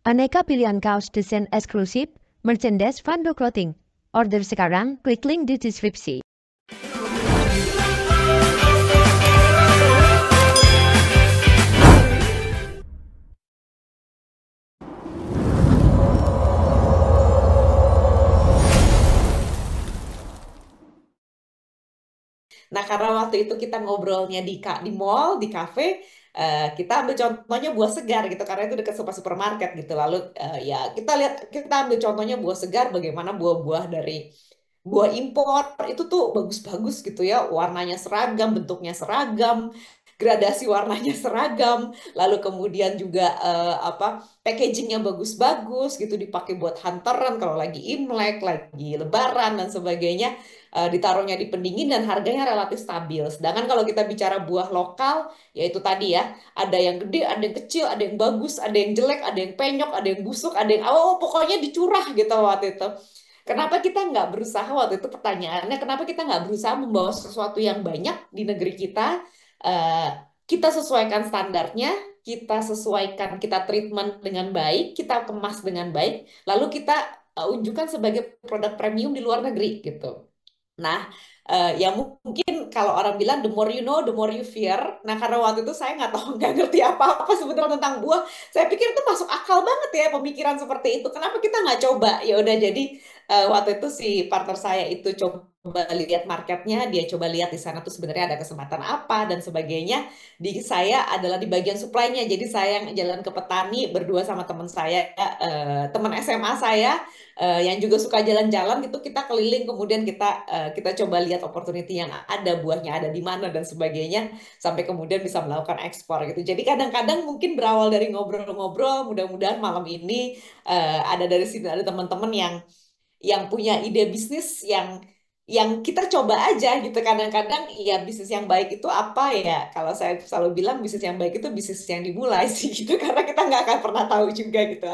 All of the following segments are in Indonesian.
Aneka pilihan kaos desain eksklusif, merchandise Fando Clothing. Order sekarang, klik link di deskripsi. Nah, karena waktu itu kita ngobrolnya di mall, di kafe, kita ambil contohnya buah segar gitu, karena itu dekat sama supermarket gitu. Lalu ya kita ambil contohnya buah segar, bagaimana buah-buah dari buah impor itu tuh bagus-bagus gitu ya, warnanya seragam, bentuknya seragam, gradasi warnanya seragam, lalu kemudian juga packagingnya bagus-bagus gitu, dipakai buat hantaran kalau lagi Imlek, lagi Lebaran dan sebagainya, ditaruhnya di pendingin dan harganya relatif stabil. Sedangkan kalau kita bicara buah lokal, yaitu tadi ya, ada yang gede, ada yang kecil, ada yang bagus, ada yang jelek, ada yang penyok, ada yang busuk, ada yang pokoknya dicurah gitu waktu itu. Kenapa kita nggak berusaha waktu itu pertanyaannya, kenapa kita nggak berusaha membawa sesuatu yang banyak di negeri kita, eh, kita sesuaikan standarnya, kita sesuaikan, kita treatment dengan baik, kita kemas dengan baik, lalu kita unjukkan sebagai produk premium di luar negeri gitu. Nah, ya mungkin kalau orang bilang the more you know, the more you fear. Nah, karena waktu itu saya nggak tahu, nggak ngerti apa-apa sebenarnya tentang buah. Saya pikir itu masuk akal banget ya pemikiran seperti itu. Kenapa kita nggak coba? Ya udah jadi waktu itu si partner saya itu coba lihat marketnya, dia coba lihat di sana tuh sebenarnya ada kesempatan apa dan sebagainya. Di saya adalah di bagian supply-nya. Jadi saya yang jalan ke petani berdua sama teman saya, teman SMA saya yang juga suka jalan-jalan gitu, kita keliling kemudian kita coba lihat opportunity yang ada, buahnya ada di mana dan sebagainya, sampai kemudian bisa melakukan ekspor gitu. Jadi kadang-kadang mungkin berawal dari ngobrol-ngobrol, mudah-mudahan malam ini ada dari sini ada teman-teman yang punya ide bisnis yang kita coba aja gitu. Kadang-kadang ya bisnis yang baik itu apa ya? Kalau saya selalu bilang bisnis yang baik itu bisnis yang dimulai sih gitu, karena kita nggak akan pernah tahu juga gitu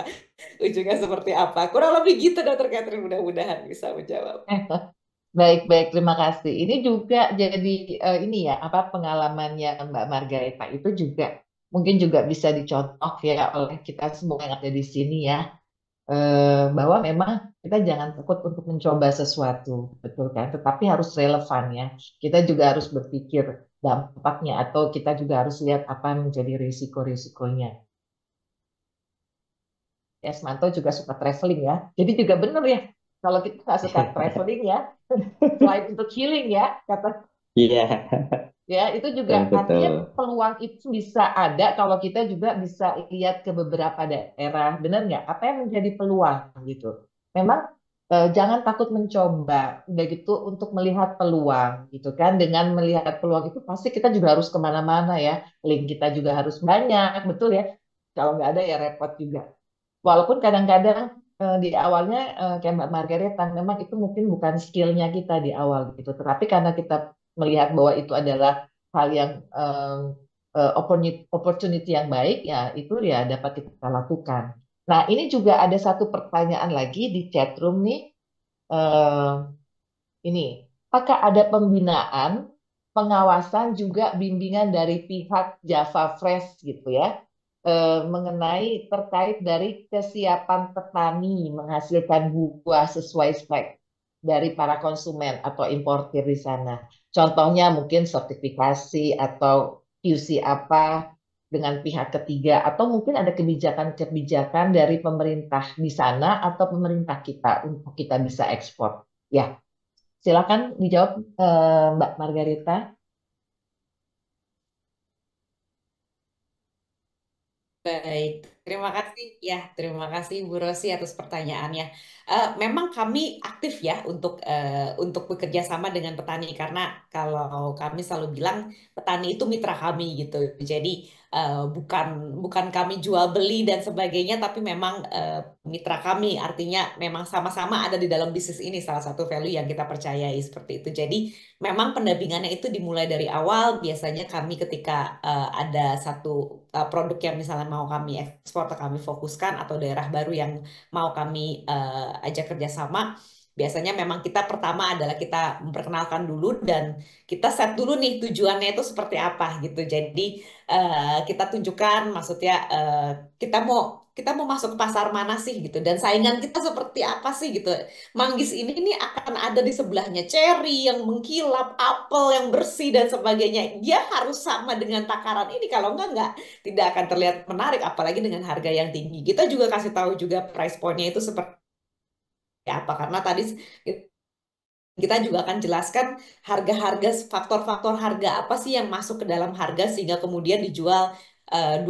ujungnya seperti apa. Kurang lebih gitu, Dokter Catherine, mudah-mudahan bisa menjawab. Baik-baik, terima kasih. Ini juga jadi ini ya, apa pengalamannya Mbak Margareta itu juga mungkin juga bisa dicontoh ya oleh kita semua yang ada di sini ya, bahwa memang kita jangan takut untuk mencoba sesuatu, betul kan? Tetapi harus relevan ya. Kita juga harus berpikir dampaknya atau kita juga harus lihat apa yang menjadi risiko-risikonya. Esmanto juga suka traveling ya, jadi juga benar ya. Kalau kita nggak suka traveling ya, selain untuk healing ya, kata Iya, ya, itu juga betul artinya betul. peluang itu bisa ada kalau kita juga bisa lihat ke beberapa daerah. Benar nggak? Apa yang menjadi peluang gitu? Memang jangan takut mencoba, udah gitu untuk melihat peluang gitu kan. Dengan melihat peluang itu pasti kita juga harus kemana-mana ya. Link kita juga harus banyak, betul ya. Kalau nggak ada ya repot juga. Walaupun kadang-kadang di awalnya kayak Mbak Margaret, memang itu mungkin bukan skillnya kita di awal gitu. Tetapi karena kita melihat bahwa itu adalah hal yang opportunity yang baik, ya itu ya dapat kita lakukan. Nah, ini juga ada satu pertanyaan lagi di chat room nih. Eh, ini, apakah ada pembinaan, pengawasan juga bimbingan dari pihak Java Fresh gitu ya, mengenai terkait dari kesiapan petani menghasilkan buah sesuai spek dari para konsumen atau importir di sana. Contohnya mungkin sertifikasi atau QC apa dengan pihak ketiga atau mungkin ada kebijakan-kebijakan dari pemerintah di sana atau pemerintah kita untuk kita bisa ekspor. Ya, silakan dijawab Mbak Margarita. Baik, terima kasih ya, terima kasih Bu Rosi atas pertanyaannya. Memang kami aktif ya untuk bekerja sama dengan petani, karena kalau kami selalu bilang petani itu mitra kami gitu. Jadi bukan bukan kami jual beli dan sebagainya, tapi memang mitra kami, artinya memang sama-sama ada di dalam bisnis ini. Salah satu value yang kita percayai seperti itu. Jadi memang pendampingannya itu dimulai dari awal. Biasanya kami ketika ada satu produk yang misalnya mau kami ekspor atau kami fokuskan, atau daerah baru yang mau kami ajak kerjasama, biasanya memang kita pertama adalah kita memperkenalkan dulu dan kita set dulu nih tujuannya itu seperti apa gitu. Jadi kita tunjukkan, maksudnya kita mau kita mau masuk ke pasar mana sih gitu, dan saingan kita seperti apa sih gitu. Manggis ini nih akan ada di sebelahnya cherry yang mengkilap, apel yang bersih dan sebagainya. Dia harus sama dengan takaran ini, kalau enggak tidak akan terlihat menarik, apalagi dengan harga yang tinggi. Kita juga kasih tahu juga price point-nya itu seperti apa, karena tadi kita juga akan jelaskan harga-harga, faktor-faktor harga apa sih yang masuk ke dalam harga sehingga kemudian dijual 21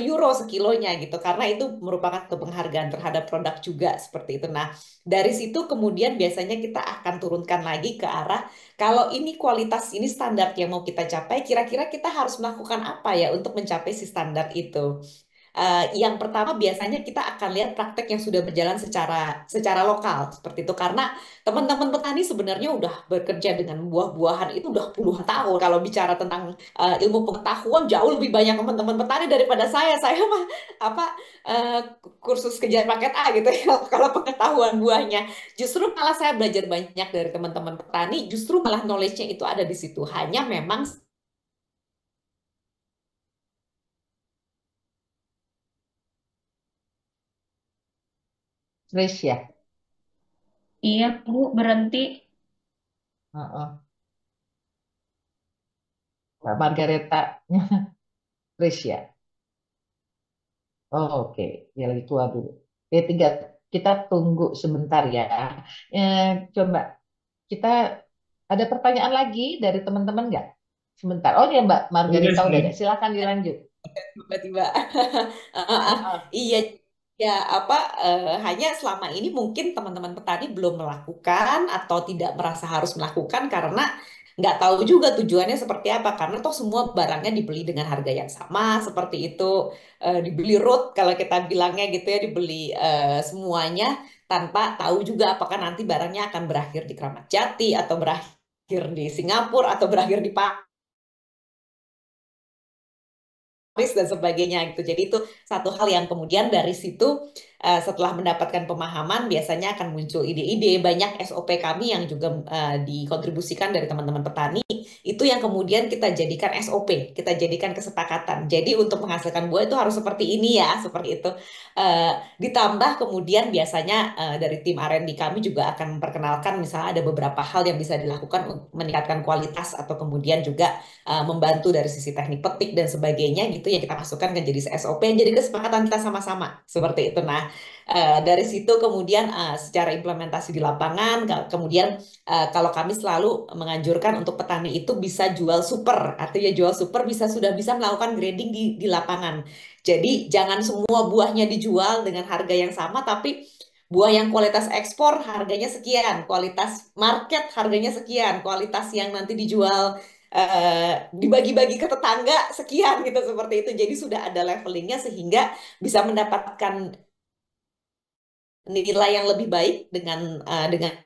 euro sekilonya gitu. Karena itu merupakan penghargaan terhadap produk juga seperti itu. Nah, dari situ kemudian biasanya kita akan turunkan lagi ke arah kalau ini kualitas, ini standar yang mau kita capai, kira-kira kita harus melakukan apa ya untuk mencapai si standar itu. Yang pertama biasanya kita akan lihat praktek yang sudah berjalan secara secara lokal seperti itu, karena teman-teman petani sebenarnya udah bekerja dengan buah-buahan itu udah puluhan tahun. Kalau bicara tentang ilmu pengetahuan jauh lebih banyak teman-teman petani daripada saya. Saya mah apa uh, kursus kejar paket A gitu ya. Kalau pengetahuan buahnya, justru malah saya belajar banyak dari teman-teman petani. Justru malah knowledge-nya itu ada di situ. Hanya memang Trish ya. Iya, Bu, berhenti. Heeh. Mbak Margareta, Trish ya. Oh, oke, ya lagi keluar dulu. Ya, tinggal kita tunggu sebentar ya. Eh, coba kita ada pertanyaan lagi dari teman-teman nggak? Sebentar. Oh ya Mbak Iya Margarita udah sih. ada. Silakan dilanjut. tiba-tiba. Heeh. Iya, ya apa hanya selama ini mungkin teman-teman petani belum melakukan atau tidak merasa harus melakukan karena nggak tahu juga tujuannya seperti apa, karena toh semua barangnya dibeli dengan harga yang sama seperti itu. Dibeli root kalau kita bilangnya gitu ya, dibeli semuanya tanpa tahu juga apakah nanti barangnya akan berakhir di Kramat Jati atau berakhir di Singapura atau berakhir di Paris dan sebagainya gitu. Jadi itu satu hal yang kemudian dari situ setelah mendapatkan pemahaman biasanya akan muncul ide-ide. Banyak SOP kami yang juga dikontribusikan dari teman-teman petani, itu yang kemudian kita jadikan SOP, kita jadikan kesepakatan. Jadi untuk menghasilkan buah itu harus seperti ini ya, seperti itu. Ditambah kemudian biasanya dari tim R&D kami juga akan memperkenalkan misalnya ada beberapa hal yang bisa dilakukan untuk meningkatkan kualitas atau kemudian juga membantu dari sisi teknik petik dan sebagainya gitu, yang kita masukkan kan jadi SOP yang jadi kesepakatan kita sama-sama seperti itu. Nah, dari situ kemudian secara implementasi di lapangan, kemudian kalau kami selalu menganjurkan untuk petani itu bisa jual super, artinya jual super sudah bisa melakukan grading di lapangan. Jadi jangan semua buahnya dijual dengan harga yang sama, tapi buah yang kualitas ekspor harganya sekian, kualitas market harganya sekian, kualitas yang nanti dijual dibagi-bagi ke tetangga sekian gitu, seperti itu. Jadi sudah ada levelingnya sehingga bisa mendapatkan nilai yang lebih baik dengan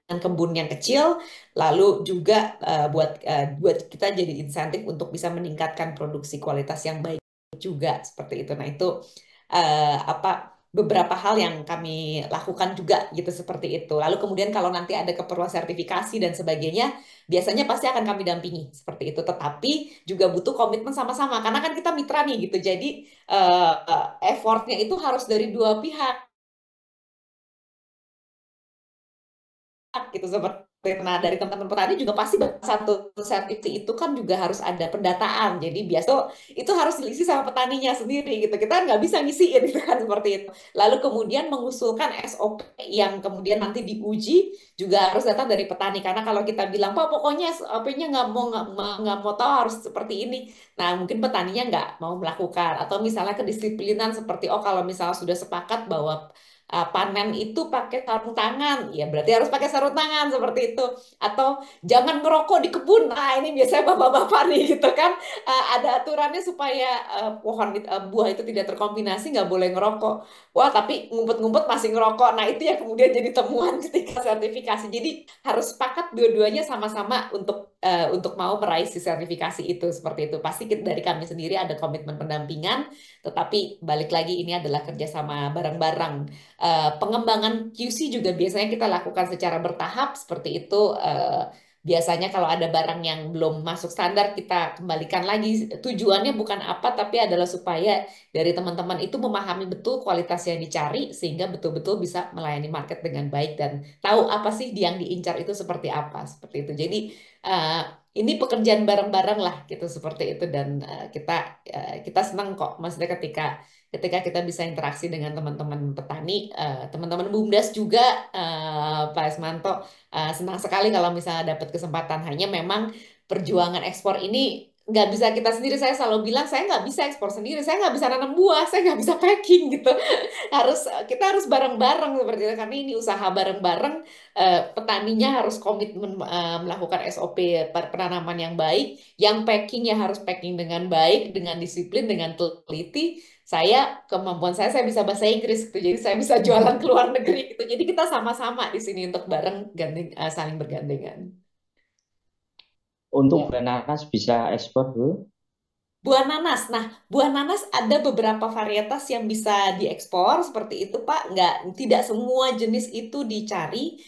kebun yang kecil, lalu juga buat kita jadi insentif untuk bisa meningkatkan produksi kualitas yang baik juga seperti itu. Nah, itu apa beberapa hal yang kami lakukan juga gitu seperti itu. Lalu kemudian kalau nanti ada keperluan sertifikasi dan sebagainya, biasanya pasti akan kami dampingi seperti itu. Tetapi juga butuh komitmen sama-sama karena kan kita mitra nih gitu. Jadi effortnya itu harus dari dua pihak gitu seperti. Nah, dari teman-teman petani juga pasti satu sertifikasi itu kan juga harus ada pendataan. Jadi biasa itu harus diisi sama petaninya sendiri gitu. Kita nggak bisa ngisiin gitu kan seperti itu. Lalu kemudian mengusulkan SOP yang kemudian nanti diuji juga harus datang dari petani. Karena kalau kita bilang, Pak pokoknya SOP-nya nggak mau tahu harus seperti ini. Nah, mungkin petaninya nggak mau melakukan. Atau misalnya kedisiplinan seperti, oh kalau misalnya sudah sepakat bahwa panen itu pakai sarung tangan, ya berarti harus pakai sarung tangan seperti itu. Atau jangan merokok di kebun. Nah, ini biasanya bapak-bapak nih gitu kan. Ada aturannya supaya buah itu tidak terkombinasi, nggak boleh ngerokok. Wah, tapi ngumpet-ngumpet masih ngerokok. Nah, itu yang kemudian jadi temuan ketika sertifikasi. Jadi harus sepakat dua-duanya sama-sama untuk mau meraih si sertifikasi itu seperti itu. Pasti dari kami sendiri ada komitmen pendampingan, tetapi balik lagi ini adalah kerjasama bareng-bareng. Pengembangan QC juga biasanya kita lakukan secara bertahap seperti itu. biasanya kalau ada barang yang belum masuk standar, kita kembalikan lagi. Tujuannya bukan apa, tapi adalah supaya dari teman-teman itu memahami betul kualitas yang dicari, sehingga betul-betul bisa melayani market dengan baik dan tahu apa sih yang diincar itu seperti apa, seperti itu. Jadi eh, ini pekerjaan bareng-bareng lah gitu seperti itu, dan kita senang kok, maksudnya ketika ketika kita bisa interaksi dengan teman-teman petani, teman-teman BUMDes juga, Pak Esmanto, senang sekali kalau misalnya dapat kesempatan. Hanya memang perjuangan ekspor ini nggak bisa kita sendiri. Saya selalu bilang saya nggak bisa ekspor sendiri, saya nggak bisa nanam buah, saya nggak bisa packing gitu. Kita harus bareng-bareng seperti itu, karena ini usaha bareng-bareng. Petaninya harus komitmen melakukan SOP penanaman yang baik, yang packing ya harus packing dengan baik, dengan disiplin, dengan teliti. Kemampuan saya bisa bahasa Inggris gitu, jadi saya bisa jualan ke luar negeri gitu. Jadi kita sama-sama di sini untuk bareng saling bergandengan. Untuk Ya. buah nanas bisa ekspor, Bu? Buah nanas. Nah, buah nanas ada beberapa varietas yang bisa diekspor seperti itu, Pak. Tidak semua jenis itu dicari.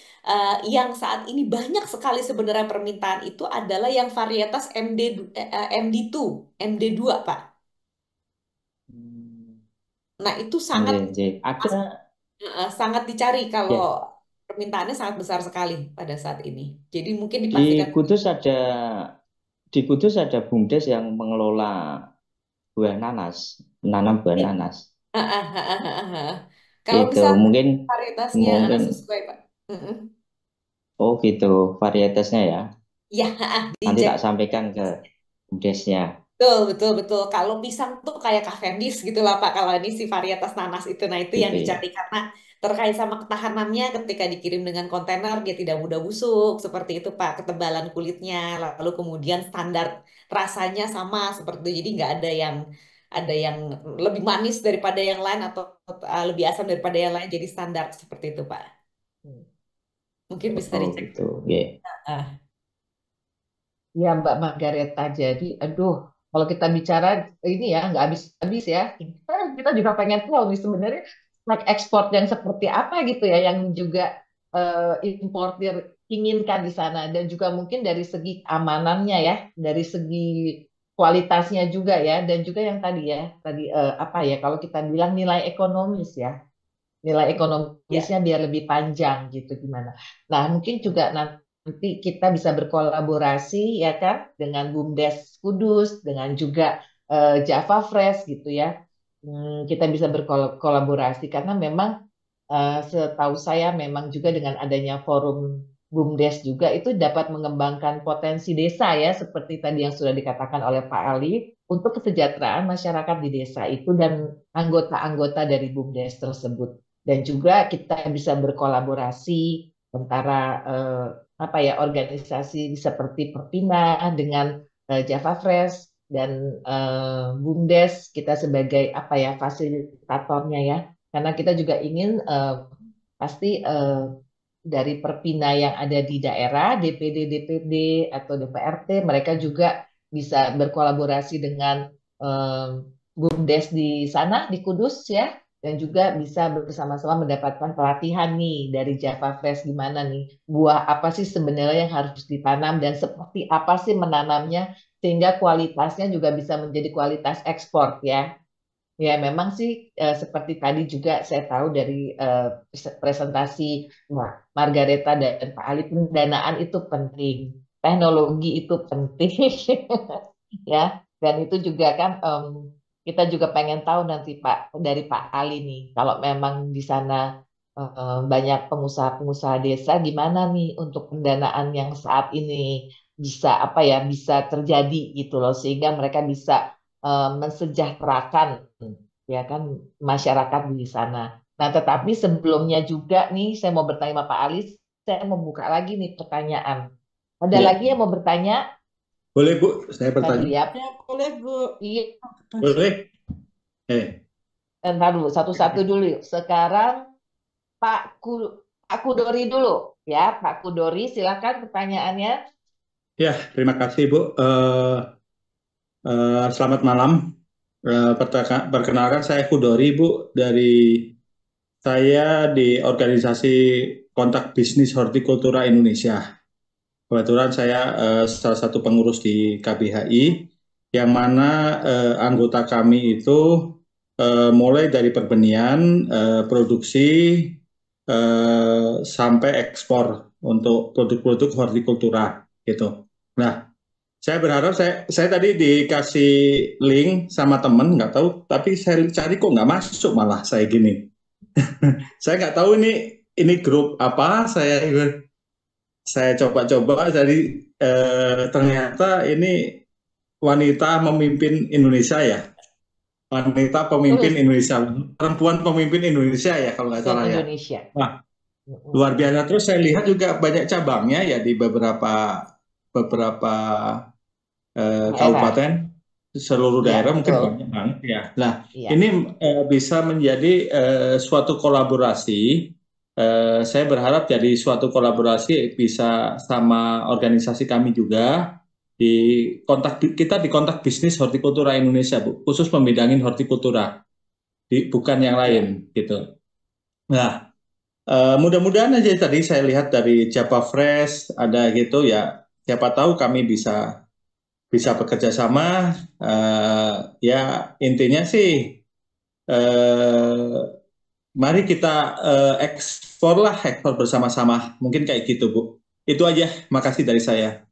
Yang saat ini banyak sekali sebenarnya permintaan itu adalah yang varietas MD2, MD2, Pak. Hmm, Nah, itu nggih, nggih. Ada sangat dicari kalau ya permintaannya sangat besar sekali pada saat ini. Jadi mungkin di dipastikan. Kudus ada BUMDes yang mengelola buah nanas, menanam buah Ya. nanas. Kalau Itu misalnya mungkin varietasnya mungkin sesuai, Pak. Mm-mm. oh gitu varietasnya ya. Ya, Nanti dicek. tak sampaikan ke BUMDesnya. Betul, betul, betul. Kalau pisang tuh kayak Cavendish gitu lah, Pak. Kalau ini si varietas nanas itu, nah itu yang Gitu ya. dicari karena terkait sama ketahanannya ketika dikirim dengan kontainer dia tidak mudah busuk, seperti itu, Pak. Ketebalan kulitnya, lalu kemudian standar rasanya sama seperti itu. Jadi nggak ada yang lebih manis daripada yang lain atau lebih asam daripada yang lain. Jadi standar seperti itu, Pak. Mungkin bisa Oh dicek. gitu. Nggih. Ah, Ya Mbak Margareta, jadi aduh kalau kita bicara ini ya nggak habis-habis ya. Kita juga pengen tahu nih sebenarnya like ekspor yang seperti apa gitu ya yang juga importir inginkan di sana dan juga mungkin dari segi keamanannya ya, dari segi kualitasnya juga ya dan juga yang tadi apa ya kalau kita bilang nilai ekonomis ya. Nilai ya, ekonomisnya biar lebih panjang gitu gimana. Nah, mungkin juga nanti kita bisa berkolaborasi ya kan dengan BUMDes Kudus, dengan juga Java Fresh gitu ya. Kita bisa berkolaborasi karena memang setahu saya memang juga dengan adanya forum BUMDes juga itu dapat mengembangkan potensi desa ya seperti tadi yang sudah dikatakan oleh Pak Ali untuk kesejahteraan masyarakat di desa itu dan anggota-anggota dari BUMDes tersebut. Dan juga kita bisa berkolaborasi antara apa ya organisasi seperti Perpina dengan Java Fresh dan BUMDes kita sebagai apa ya fasilitatornya ya karena kita juga ingin pasti dari Perpina yang ada di daerah DPD DPD atau DPRT mereka juga bisa berkolaborasi dengan eh, BUMDes di sana di Kudus ya dan juga bisa bersama-sama mendapatkan pelatihan nih dari Java Fresh gimana nih buah apa sih sebenarnya yang harus ditanam dan seperti apa sih menanamnya sehingga kualitasnya juga bisa menjadi kualitas ekspor ya. Ya memang sih seperti tadi juga saya tahu dari presentasi Margareta dan Pak Ali pendanaan itu penting, teknologi itu penting ya dan itu juga kan kita juga pengen tahu nanti Pak dari Pak Ali nih kalau memang di sana banyak pengusaha-pengusaha desa gimana nih untuk pendanaan yang saat ini bisa apa ya bisa terjadi gitu loh sehingga mereka bisa mensejahterakan ya kan masyarakat di sana. Nah, tetapi sebelumnya juga nih saya mau bertanya sama Pak Ali, saya mau buka lagi nih pertanyaan. Ada Ya, lagi yang mau bertanya? boleh Bu, saya Ntar dulu bertanya. ya. Ya, boleh, Bu. Iya, Boleh? ntar dulu satu-satu dulu yuk. Sekarang Pak Kudori dulu ya, Pak Kudori silakan pertanyaannya. Ya, terima kasih Bu. Selamat malam. Perkenalkan saya Kudori Bu saya di organisasi Kontak Bisnis Hortikultura Indonesia. Kebetulan saya salah satu pengurus di KBHI, yang mana anggota kami itu mulai dari perbenihan, produksi, sampai ekspor untuk produk-produk hortikultura gitu. Nah, saya berharap saya tadi dikasih link sama temen, nggak tahu, tapi saya cari kok nggak masuk malah saya gini. Saya nggak tahu ini grup apa. Saya coba-coba, jadi ternyata ini wanita memimpin Indonesia ya, wanita pemimpin Terus Indonesia, perempuan pemimpin Indonesia ya kalau nggak dan salah ya. Indonesia. Wah, luar biasa. Terus saya lihat juga banyak cabangnya ya di beberapa beberapa Daerah. kabupaten seluruh Ya, daerah, mungkin betul. banyak banget ya. Nah, Iya. ini bisa menjadi suatu kolaborasi. Saya berharap jadi suatu kolaborasi bisa sama organisasi kami juga kita di kontak bisnis hortikultura Indonesia, Bu, khusus membidangin hortikultura, bukan yang Ya. lain gitu. Nah, mudah-mudahan aja tadi saya lihat dari Java Fresh ada gitu ya. Siapa tahu kami bisa bekerja sama. Ya intinya sih mari kita ekspor bersama-sama, mungkin kayak gitu, Bu. Itu aja, makasih dari saya.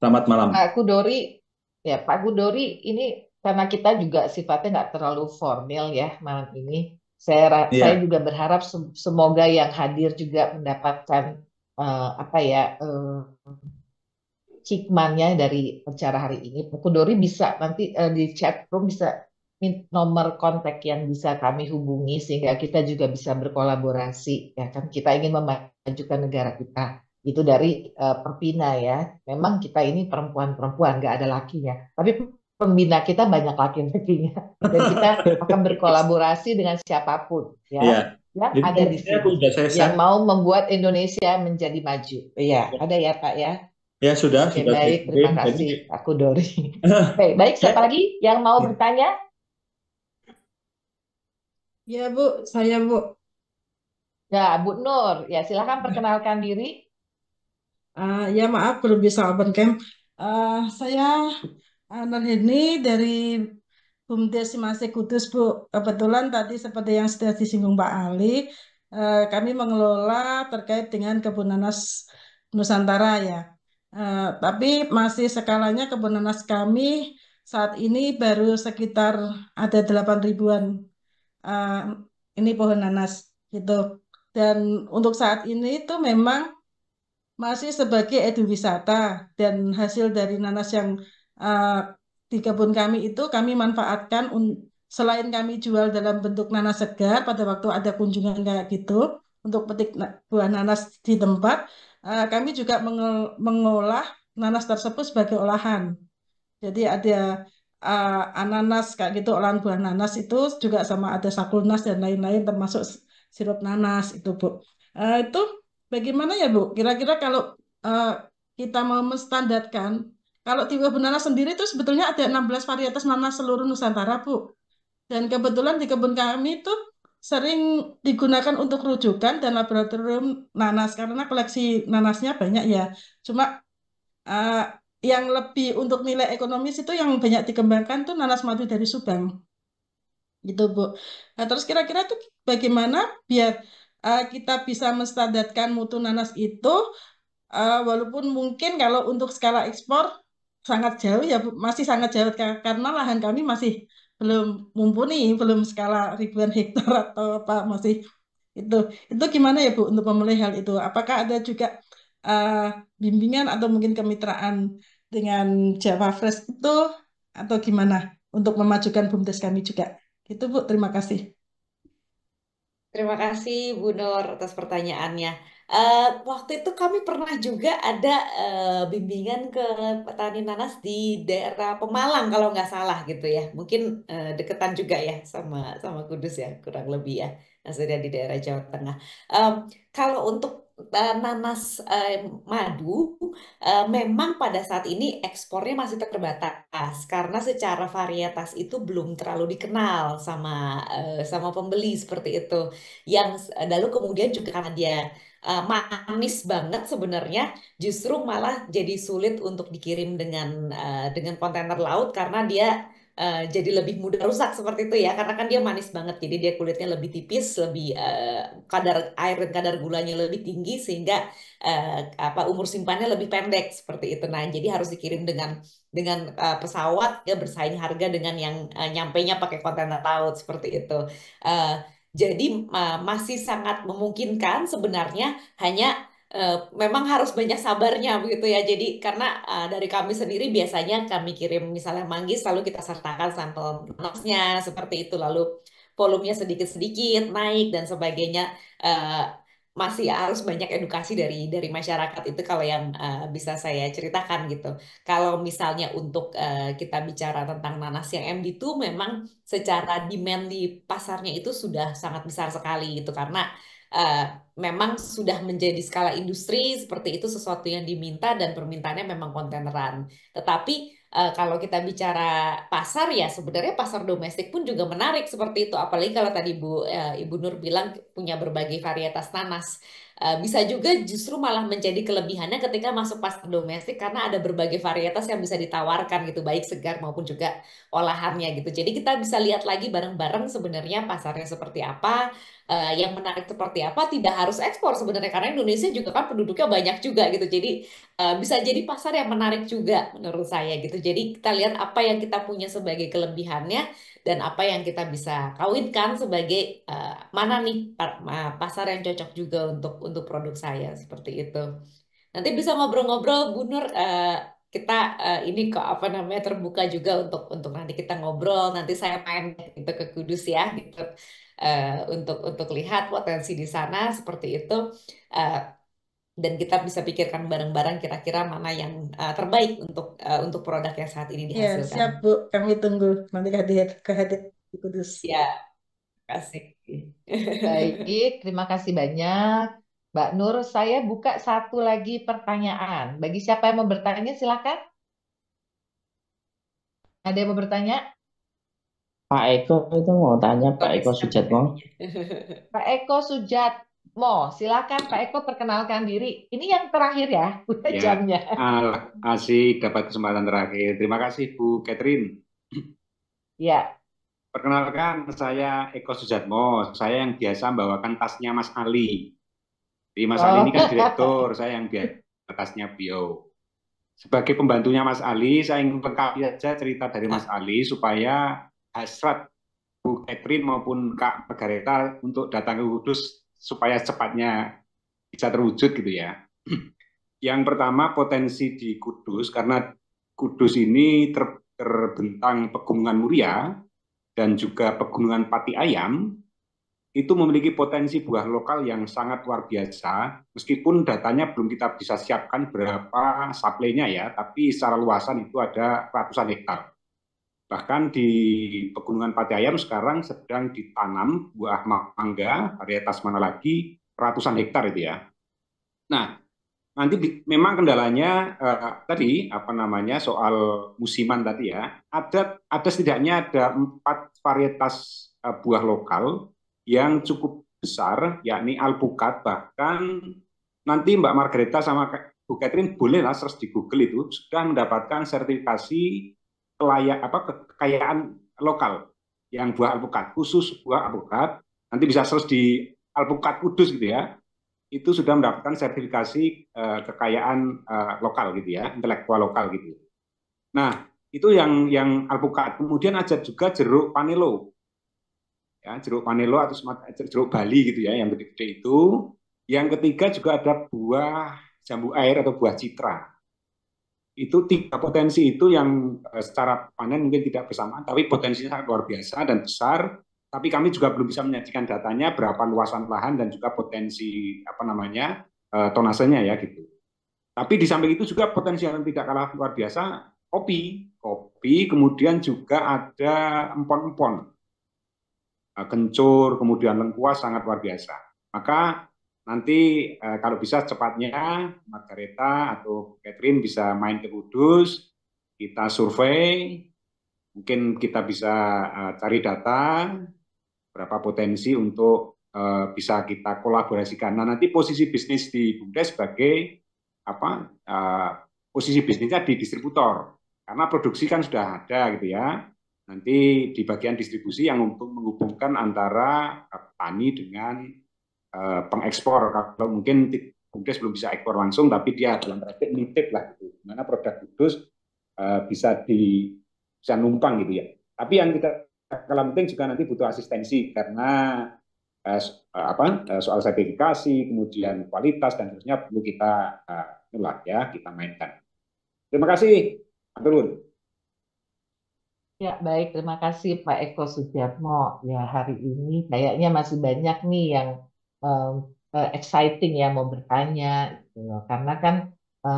Selamat malam. Pak Kudori, Pak Kudori, ini karena kita juga sifatnya nggak terlalu formal ya malam ini. Saya Iya, juga berharap semoga yang hadir juga mendapatkan hikmahnya dari acara hari ini. Pak Kudori bisa nanti di chat room bisa nomor kontak yang bisa kami hubungi sehingga kita juga bisa berkolaborasi. Ya kan kita ingin memajukan negara kita. Itu dari Perpina ya. Memang kita ini perempuan-perempuan, nggak ada lakinya. Tapi pembina kita banyak laki-lakinya. Dan kita akan berkolaborasi dengan siapapun iya. yang Jadi ada di saya sini. sudah saya Yang share. mau membuat Indonesia menjadi maju. Iya, ada ya Pak ya. Ya sudah Oke, saya baik. Terima kirim. Jadi kasih, Pak Kudori. Baik, siapa lagi yang mau bertanya? Ya Bu, saya Bu. Ya, Bu Nur. Ya, silakan perkenalkan diri. Ya maaf belum bisa open cam. Saya Nurheni dari BUMDes Simase Kudus Bu. Kebetulan tadi seperti yang sudah disinggung Pak Ali, kami mengelola terkait dengan kebun nanas Nusantara ya. Tapi masih skalanya kebun nanas kami saat ini baru sekitar ada 8 ribuan eh, ini pohon nanas gitu. Dan untuk saat ini itu memang masih sebagai eduwisata dan hasil dari nanas yang eh, di kebun kami itu kami manfaatkan selain kami jual dalam bentuk nanas segar pada waktu ada kunjungan kayak gitu untuk petik buah nanas di tempat, kami juga mengolah nanas tersebut sebagai olahan. Jadi ada ananas kayak gitu, olahan buah nanas itu juga sama ada sakulnas dan lain-lain termasuk sirup nanas itu Bu. Itu bagaimana ya Bu? Kira-kira kalau eh, kita mau menstandarkan, kalau di kebun nanas sendiri itu sebetulnya ada 16 varietas nanas seluruh Nusantara Bu. Dan kebetulan di kebun kami itu sering digunakan untuk rujukan dan laboratorium nanas karena koleksi nanasnya banyak ya. Cuma eh, yang lebih untuk nilai ekonomis itu yang banyak dikembangkan tuh nanas madu dari Subang gitu Bu. Nah, terus kira-kira tuh bagaimana biar kita bisa menstandarkan mutu nanas itu walaupun mungkin kalau untuk skala ekspor sangat jauh ya Bu, masih sangat jauh karena lahan kami masih belum mumpuni, belum skala ribuan hektar atau apa masih itu itu gimana ya Bu untuk memenuhi hal itu? Apakah ada juga uh, bimbingan atau mungkin kemitraan dengan Java Fresh itu atau gimana untuk memajukan BUMDes kami juga? Gitu Bu, terima kasih. Terima kasih Bu Nur atas pertanyaannya. Waktu itu kami pernah juga ada bimbingan ke petani nanas di daerah Pemalang kalau nggak salah gitu ya. Mungkin deketan juga ya sama Kudus ya kurang lebih ya. Maksudnya di daerah Jawa Tengah. Kalau untuk nanas madu memang pada saat ini ekspornya masih terbatas karena secara varietas itu belum terlalu dikenal sama pembeli seperti itu. Lalu kemudian juga karena dia manis banget sebenarnya, justru malah jadi sulit untuk dikirim dengan kontainer laut karena dia jadi lebih mudah rusak seperti itu ya, karena kan dia manis banget, jadi dia kulitnya lebih tipis, lebih kadar air dan kadar gulanya lebih tinggi sehingga umur simpannya lebih pendek seperti itu. Nah, jadi harus dikirim dengan pesawat ya, bersaing harga dengan yang nyampainya pakai kontainer laut seperti itu. Eh, jadi masih sangat memungkinkan sebenarnya, hanya memang harus banyak sabarnya begitu ya. Jadi karena dari kami sendiri biasanya kami kirim misalnya manggis, lalu kita sertakan sampel nanasnya seperti itu, lalu volumenya sedikit-sedikit naik dan sebagainya. Eh, Masih harus banyak edukasi dari masyarakat, itu kalau yang bisa saya ceritakan gitu. Kalau misalnya untuk kita bicara tentang nanas yang MD2, memang secara demand di pasarnya itu sudah sangat besar sekali gitu, karena eh, memang sudah menjadi skala industri seperti itu, sesuatu yang diminta dan permintaannya memang kontaineran. Tetapi kalau kita bicara pasar ya, sebenarnya pasar domestik pun juga menarik seperti itu. Apalagi kalau tadi Ibu Nur bilang punya berbagai varietas nanas. Bisa juga justru malah menjadi kelebihannya ketika masuk pasar domestik karena ada berbagai varietas yang bisa ditawarkan gitu, baik segar maupun juga olahannya gitu. Jadi kita bisa lihat lagi bareng-bareng sebenarnya pasarnya seperti apa, yang menarik seperti apa. Tidak harus ekspor sebenarnya karena Indonesia juga kan penduduknya banyak juga gitu. Jadi bisa jadi pasar yang menarik juga menurut saya gitu. Jadi kita lihat apa yang kita punya sebagai kelebihannya dan apa yang kita bisa kawinkan sebagai mana nih pasar yang cocok juga untuk produk saya seperti itu. Nanti bisa ngobrol-ngobrol, Bu Nur. Kita ini kok apa namanya terbuka juga untuk nanti kita ngobrol. Nanti saya main gitu ke Kudus ya gitu, untuk lihat potensi di sana seperti itu. Eh, dan kita bisa pikirkan bareng-bareng kira-kira mana yang terbaik untuk produk yang saat ini Ya, dihasilkan. siap Bu. Kami tunggu nanti kehadiran di Kudus. Ya, kasih. Baik, terima kasih banyak. Mbak Nur, saya buka satu lagi pertanyaan. Bagi siapa yang mau bertanya, silakan. Ada yang mau bertanya? Pak Eko itu mau tanya, Pak Oke, Eko siap Sujatmo. Pak Eko Sujatmo, silakan Pak Eko perkenalkan diri. Ini yang terakhir ya, udah Ya, jamnya. asik dapat kesempatan terakhir. Terima kasih Bu Catherine. Ya, Perkenalkan, saya Eko Sujatmo. Saya yang biasa membawakan tasnya Mas Ali. Jadi Mas Ali ini kan oh, direktur, saya yang biasa tasnya beliau. Sebagai pembantunya Mas Ali, saya ingin lengkapi saja cerita dari Mas Ali supaya hasrat Bu Catherine maupun Kak Margareta untuk datang ke Kudus supaya cepatnya bisa terwujud gitu ya. Yang pertama, potensi di Kudus, karena Kudus ini terbentang Pegunungan Muria dan juga Pegunungan Pati Ayam, itu memiliki potensi buah lokal yang sangat luar biasa, meskipun datanya belum kita bisa siapkan berapa suplainya ya, tapi secara luasan itu ada ratusan hektar. Bahkan di Pegunungan Pati Ayam sekarang sedang ditanam buah mangga, varietas mana lagi, ratusan hektar itu ya. Nah, nanti memang kendalanya tadi apa namanya soal musiman tadi ya. Ada setidaknya ada 4 varietas buah lokal yang cukup besar, yakni alpukat. Bahkan nanti Mbak Margareta sama Bu Catherine bolehlah search di Google, itu sudah mendapatkan sertifikasi kekayaan lokal yang buah alpukat, khusus buah alpukat. Nanti bisa search di alpukat Kudus gitu ya, itu sudah mendapatkan sertifikasi kekayaan lokal gitu ya, intelektual lokal gitu. Nah, itu yang alpukat. Kemudian ada juga jeruk panelo. Ya, jeruk panelo atau jeruk Bali gitu ya, yang gede-gede itu. Yang ketiga juga ada buah jambu air atau buah citra. Itu 3 potensi itu yang secara panen mungkin tidak bersamaan, tapi potensinya sangat luar biasa dan besar. Tapi kami juga belum bisa menyajikan datanya berapa luasan lahan dan juga potensi apa namanya tonasenya ya gitu. Tapi di samping itu juga potensi yang tidak kalah luar biasa, kopi, kemudian juga ada empon-empon, kencur, kemudian lengkuas sangat luar biasa. Maka nanti kalau bisa cepatnya Margareta atau Catherine bisa main ke Kudus, kita survei, mungkin kita bisa cari data berapa potensi untuk bisa kita kolaborasikan. Nah, nanti posisi bisnis di BUMDes sebagai posisi bisnisnya di distributor, karena produksi kan sudah ada gitu ya. Nanti di bagian distribusi yang untuk menghubungkan antara petani dengan pengekspor. Kalau mungkin BUMDes belum bisa ekspor langsung, tapi dia dalam praktik nitip lah gitu, mana produk Kudus bisa numpang gitu ya. Tapi yang kita kalau penting juga nanti butuh asistensi karena soal sertifikasi, kemudian kualitas dan seterusnya perlu kita kita mainkan. Terima kasih, Pak Turun. Ya, baik. Terima kasih Pak Eko Sujatmo. Ya, hari ini kayaknya masih banyak nih yang exciting ya mau bertanya gitu loh. Karena kan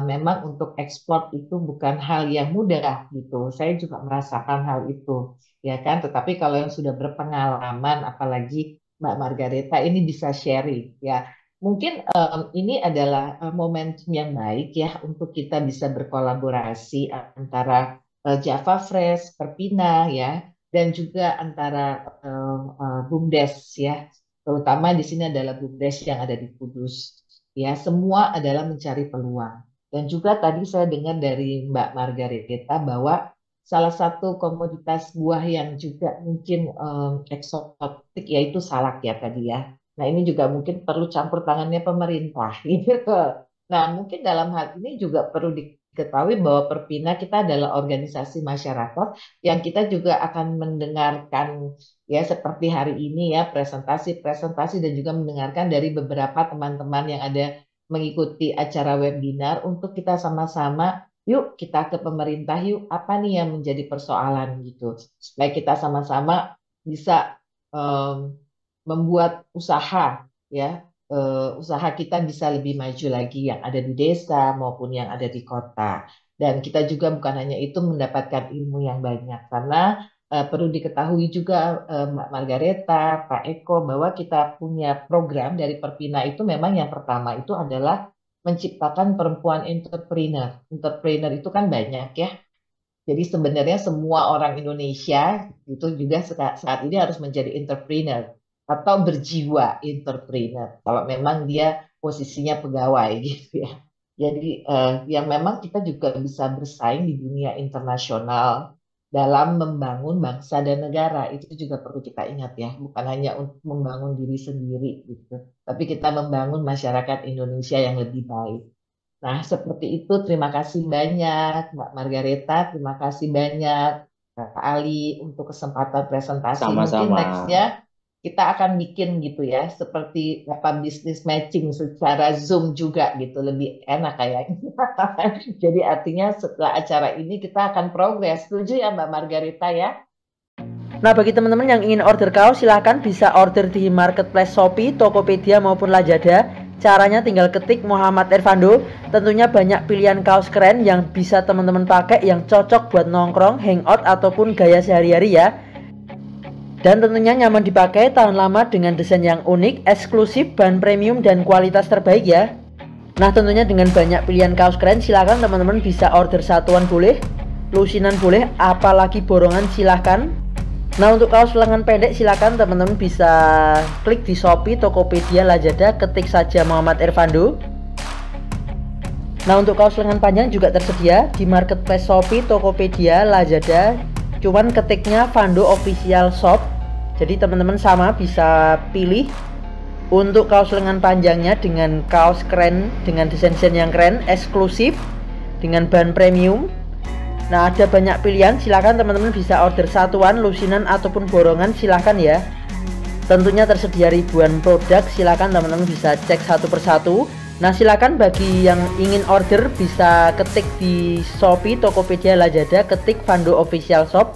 memang untuk ekspor itu bukan hal yang mudah gitu. Saya juga merasakan hal itu, ya kan. Tetapi kalau yang sudah berpengalaman, apalagi Mbak Margareta ini bisa sharing, ya. Mungkin ini adalah momentum yang baik ya untuk kita bisa berkolaborasi antara Java Fresh, Perpina ya, dan juga antara BUMDes ya. Terutama di sini adalah BUMDes yang ada di Kudus. Ya, semua adalah mencari peluang. Dan juga tadi saya dengar dari Mbak Margareta bahwa salah satu komoditas buah yang juga mungkin eksotik yaitu salak ya tadi ya. Nah, ini juga mungkin perlu campur tangannya pemerintah gitu. Nah, mungkin dalam hal ini juga perlu diketahui bahwa Perpina kita adalah organisasi masyarakat yang kita juga akan mendengarkan ya seperti hari ini ya presentasi-presentasi dan juga mendengarkan dari beberapa teman-teman yang ada mengikuti acara webinar untuk kita sama-sama yuk kita ke pemerintah yuk apa nih yang menjadi persoalan gitu supaya kita sama-sama bisa membuat usaha ya usaha kita bisa lebih maju lagi yang ada di desa maupun yang ada di kota dan kita juga bukan hanya itu mendapatkan ilmu yang banyak karena perlu diketahui juga Mbak Margareta, Pak Eko bahwa kita punya program dari Perpina itu memang yang pertama itu adalah menciptakan perempuan entrepreneur. Entrepreneur itu kan banyak ya. Jadi sebenarnya semua orang Indonesia itu juga saat ini harus menjadi entrepreneur atau berjiwa entrepreneur. Kalau memang dia posisinya pegawai gitu ya. Jadi yang memang kita juga bisa bersaing di dunia internasional dalam membangun bangsa dan negara. Itu juga perlu kita ingat ya. Bukan hanya untuk membangun diri sendiri gitu. Tapi kita membangun masyarakat Indonesia yang lebih baik. Nah, seperti itu. Terima kasih banyak Mbak Margareta. Terima kasih banyak Kak Ali untuk kesempatan presentasi. Mungkin Sama-sama. nextnya kita akan bikin gitu ya, seperti bisnis matching secara Zoom juga gitu, lebih enak kayaknya. Jadi artinya setelah acara ini kita akan progres. Setuju ya Mbak Margareta ya? Nah, bagi teman-teman yang ingin order kaos, silahkan bisa order di marketplace Shopee, Tokopedia maupun Lazada. Caranya tinggal ketik Muhammad Irfando. Tentunya banyak pilihan kaos keren yang bisa teman-teman pakai, yang cocok buat nongkrong, hangout ataupun gaya sehari-hari ya. Dan tentunya nyaman dipakai, tahan lama dengan desain yang unik, eksklusif, bahan premium dan kualitas terbaik ya. Nah, tentunya dengan banyak pilihan kaos keren, silahkan teman-teman bisa order satuan boleh, lusinan boleh, apalagi borongan silahkan. Nah, untuk kaos lengan pendek silahkan teman-teman bisa klik di Shopee, Tokopedia, Lazada, ketik saja Muhammad Irfando. Nah, untuk kaos lengan panjang juga tersedia di marketplace Shopee, Tokopedia, Lazada. Cuman ketiknya Fando Official Shop. Jadi teman-teman sama bisa pilih untuk kaos lengan panjangnya dengan kaos keren, dengan desain-desain yang keren, eksklusif, dengan bahan premium. Nah, ada banyak pilihan, silahkan teman-teman bisa order satuan, lusinan ataupun borongan, silahkan ya. Tentunya tersedia ribuan produk, silahkan teman-teman bisa cek satu persatu. Nah, silahkan bagi yang ingin order bisa ketik di Shopee, Tokopedia, Lazada, ketik Fando Official Shop.